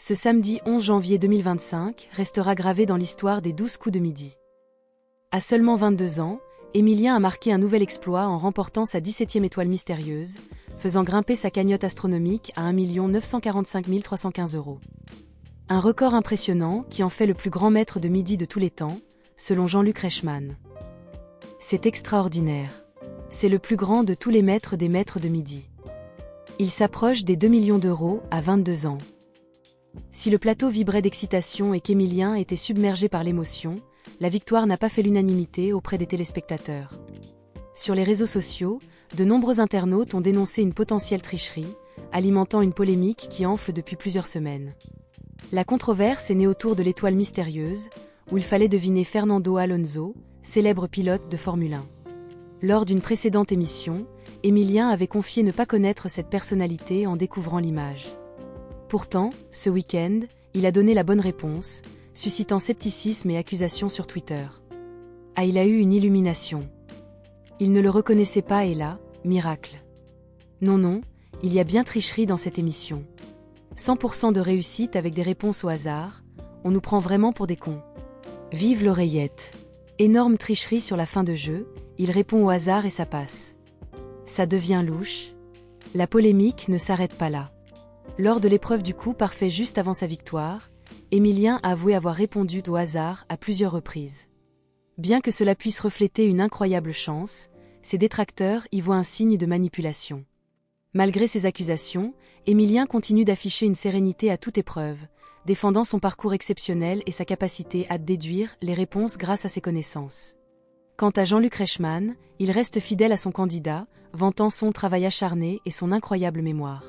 Ce samedi 11 janvier 2025 restera gravé dans l'histoire des 12 coups de midi. À seulement 22 ans, Émilien a marqué un nouvel exploit en remportant sa 17e étoile mystérieuse, faisant grimper sa cagnotte astronomique à 1 945 315 €. Un record impressionnant qui en fait le plus grand maître de midi de tous les temps, selon Jean-Luc Reichmann. C'est extraordinaire. C'est le plus grand de tous les maîtres des maîtres de midi. Il s'approche des 2 millions d'euros à 22 ans. Si le plateau vibrait d'excitation et qu'Émilien était submergé par l'émotion, la victoire n'a pas fait l'unanimité auprès des téléspectateurs. Sur les réseaux sociaux, de nombreux internautes ont dénoncé une potentielle tricherie, alimentant une polémique qui enfle depuis plusieurs semaines. La controverse est née autour de l'étoile mystérieuse, où il fallait deviner Fernando Alonso, célèbre pilote de Formule 1. Lors d'une précédente émission, Émilien avait confié ne pas connaître cette personnalité en découvrant l'image. Pourtant, ce week-end, il a donné la bonne réponse, suscitant scepticisme et accusations sur Twitter. Ah, il a eu une illumination. Il ne le reconnaissait pas et là, miracle. Non, il y a bien tricherie dans cette émission. 100% de réussite avec des réponses au hasard, on nous prend vraiment pour des cons. Vive l'oreillette. Énorme tricherie sur la fin de jeu, il répond au hasard et ça passe. Ça devient louche. La polémique ne s'arrête pas là. Lors de l'épreuve du coup parfait juste avant sa victoire, Émilien a avoué avoir répondu au hasard à plusieurs reprises. Bien que cela puisse refléter une incroyable chance, ses détracteurs y voient un signe de manipulation. Malgré ces accusations, Émilien continue d'afficher une sérénité à toute épreuve, défendant son parcours exceptionnel et sa capacité à déduire les réponses grâce à ses connaissances. Quant à Jean-Luc Reichmann, il reste fidèle à son candidat, vantant son travail acharné et son incroyable mémoire.